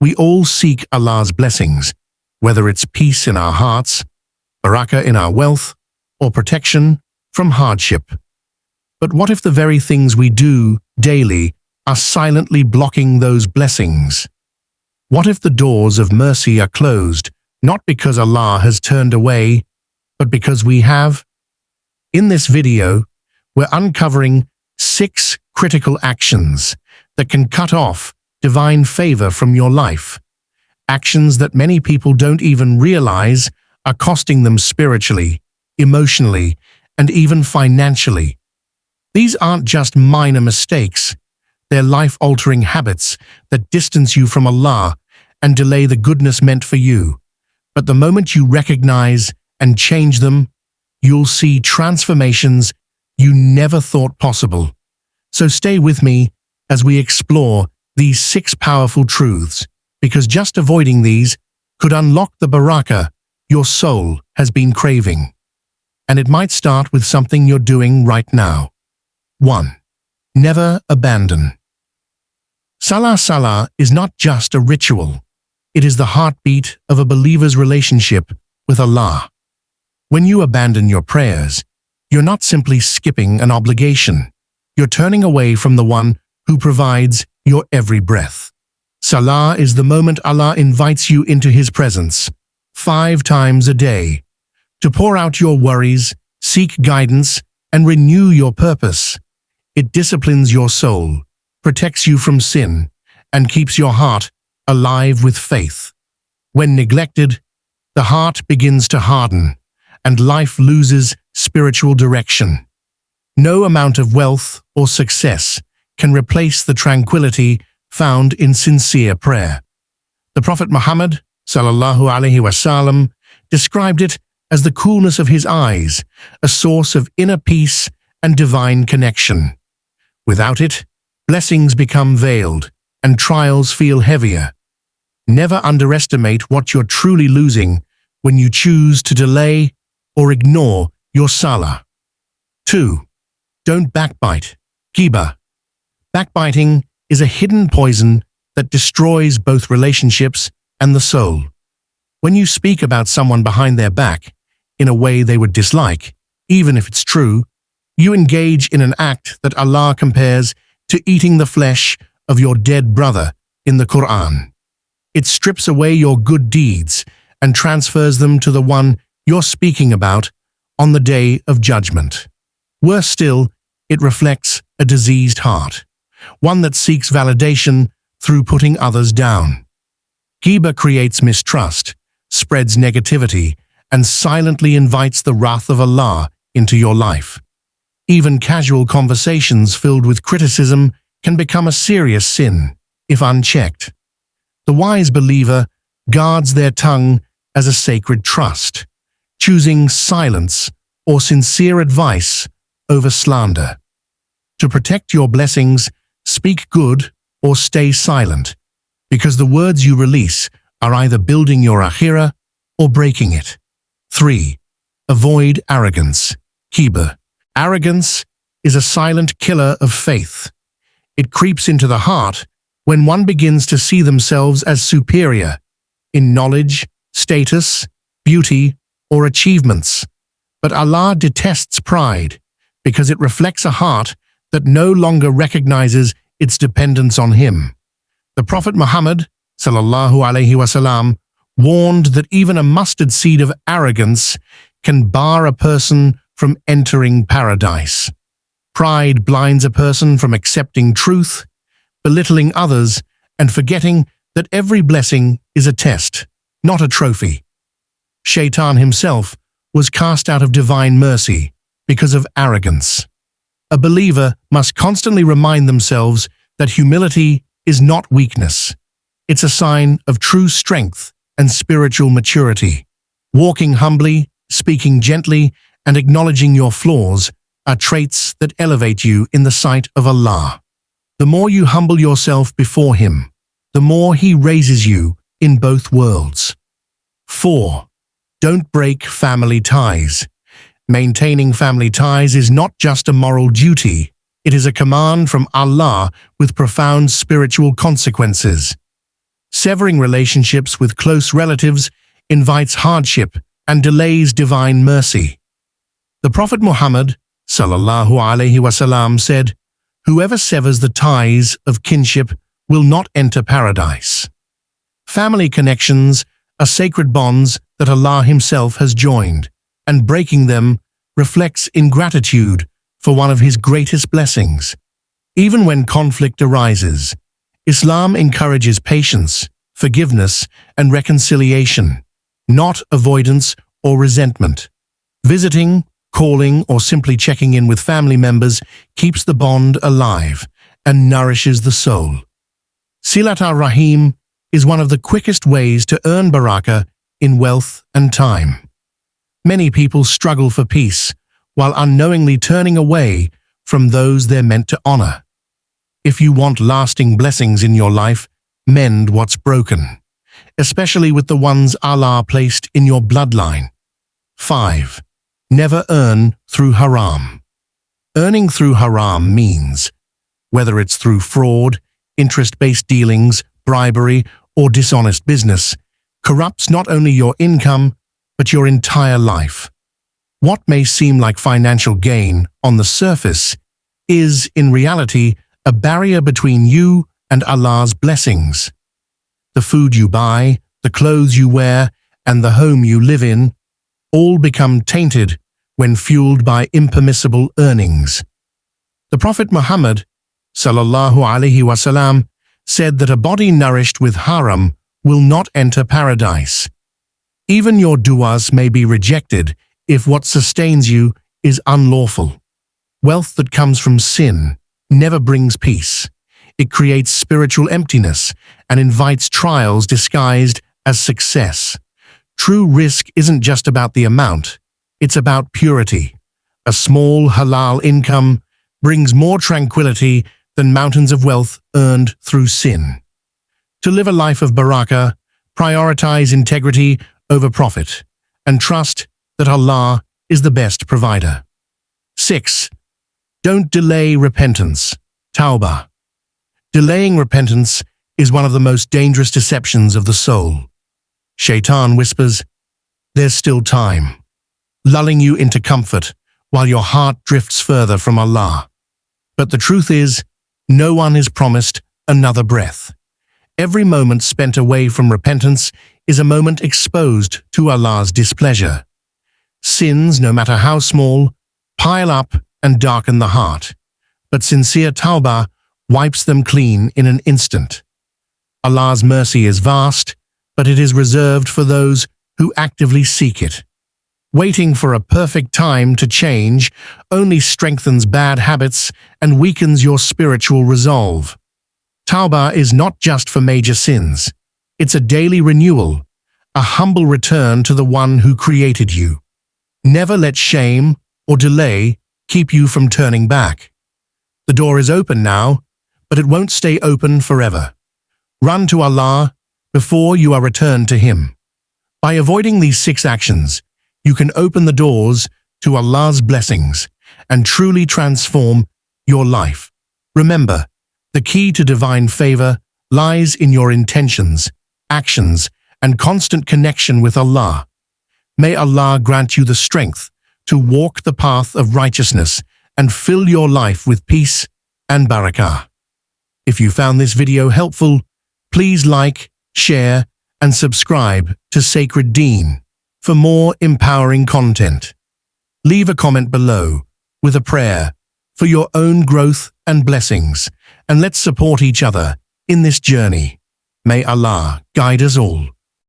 We all seek Allah's blessings, whether it's peace in our hearts, barakah in our wealth, or protection from hardship. But what if the very things we do daily are silently blocking those blessings? What if the doors of mercy are closed, not because Allah has turned away, but because we have? In this video, we're uncovering 6 critical actions that can cut off divine favor from your life. Actions that many people don't even realize are costing them spiritually, emotionally, and even financially. These aren't just minor mistakes. They're life-altering habits that distance you from Allah and delay the goodness meant for you. But the moment you recognize and change them, you'll see transformations you never thought possible. So stay with me as we explore these 6 powerful truths, because just avoiding these could unlock the barakah your soul has been craving. And it might start with something you're doing right now. 1. Never abandon. Salah is not just a ritual. It is the heartbeat of a believer's relationship with Allah. When you abandon your prayers, you're not simply skipping an obligation. You're turning away from the one who provides your every breath. Salah is the moment Allah invites you into His presence, 5 times a day, to pour out your worries, seek guidance, and renew your purpose. It disciplines your soul, protects you from sin, and keeps your heart alive with faith. When neglected, the heart begins to harden, and life loses spiritual direction. No amount of wealth or success can replace the tranquility found in sincere prayer. The Prophet Muhammad ﷺ described it as the coolness of his eyes, a source of inner peace and divine connection. Without it, blessings become veiled and trials feel heavier. Never underestimate what you're truly losing when you choose to delay or ignore your salah. 2. Don't backbite. Ghibah. Backbiting is a hidden poison that destroys both relationships and the soul. When you speak about someone behind their back in a way they would dislike, even if it's true, you engage in an act that Allah compares to eating the flesh of your dead brother in the Quran. It strips away your good deeds and transfers them to the one you're speaking about on the day of judgment. Worse still, it reflects a diseased heart, one that seeks validation through putting others down. Ghibah creates mistrust, spreads negativity, and silently invites the wrath of Allah into your life. Even casual conversations filled with criticism can become a serious sin if unchecked. The wise believer guards their tongue as a sacred trust, choosing silence or sincere advice over slander. To protect your blessings, speak good or stay silent, because the words you release are either building your akhirah or breaking it. 3. Avoid arrogance. Ghibah. Arrogance is a silent killer of faith. It creeps into the heart when one begins to see themselves as superior in knowledge, status, beauty, or achievements. But Allah detests pride because it reflects a heart that no longer recognizes its dependence on Him. The Prophet Muhammad ﷺ warned that even a mustard seed of arrogance can bar a person from entering paradise. Pride blinds a person from accepting truth, belittling others, and forgetting that every blessing is a test, not a trophy. Shaitan himself was cast out of divine mercy because of arrogance. A believer must constantly remind themselves that humility is not weakness. It's a sign of true strength and spiritual maturity. Walking humbly, speaking gently, and acknowledging your flaws are traits that elevate you in the sight of Allah. The more you humble yourself before Him, the more He raises you in both worlds. 4. Don't break family ties. Maintaining family ties is not just a moral duty, it is a command from Allah with profound spiritual consequences. Severing relationships with close relatives invites hardship and delays divine mercy. The Prophet Muhammad ﷺ said, "Whoever severs the ties of kinship will not enter paradise." Family connections are sacred bonds that Allah Himself has joined, and breaking them reflects ingratitude for one of His greatest blessings. Even when conflict arises, Islam encourages patience, forgiveness, and reconciliation, not avoidance or resentment. Visiting, calling, or simply checking in with family members keeps the bond alive and nourishes the soul. Silat ar-Rahim is one of the quickest ways to earn barakah in wealth and time. Many people struggle for peace while unknowingly turning away from those they're meant to honor. If you want lasting blessings in your life, mend what's broken, especially with the ones Allah placed in your bloodline. 5. Never earn through haram. Earning through haram means, whether it's through fraud, interest-based dealings, bribery, or dishonest business, corrupts not only your income, but your entire life. What may seem like financial gain on the surface is, in reality, a barrier between you and Allah's blessings. The food you buy, the clothes you wear, and the home you live in all become tainted when fueled by impermissible earnings. The Prophet Muhammad ﷺ said that a body nourished with haram will not enter paradise. Even your du'as may be rejected if what sustains you is unlawful. Wealth that comes from sin never brings peace. It creates spiritual emptiness and invites trials disguised as success. True risk isn't just about the amount, it's about purity. A small halal income brings more tranquility than mountains of wealth earned through sin. To live a life of barakah, prioritize integrity over profit, and trust that Allah is the best provider. 6. Don't delay repentance. Tawbah. Delaying repentance is one of the most dangerous deceptions of the soul. Shaitan whispers, "There's still time," lulling you into comfort while your heart drifts further from Allah. But the truth is, no one is promised another breath. Every moment spent away from repentance is a moment exposed to Allah's displeasure. Sins, no matter how small, pile up and darken the heart, but sincere tawbah wipes them clean in an instant. Allah's mercy is vast, but it is reserved for those who actively seek it. Waiting for a perfect time to change only strengthens bad habits and weakens your spiritual resolve. Tawbah is not just for major sins. It's a daily renewal, a humble return to the one who created you. Never let shame or delay keep you from turning back. The door is open now, but it won't stay open forever. Run to Allah before you are returned to Him. By avoiding these 6 actions, you can open the doors to Allah's blessings and truly transform your life. Remember, the key to divine favor lies in your intentions, actions, and constant connection with Allah. May Allah grant you the strength to walk the path of righteousness and fill your life with peace and barakah. If you found this video helpful, please like, share, and subscribe to Sacred Deen for more empowering content. Leave a comment below with a prayer for your own growth and blessings, and let's support each other in this journey. May Allah guide us all.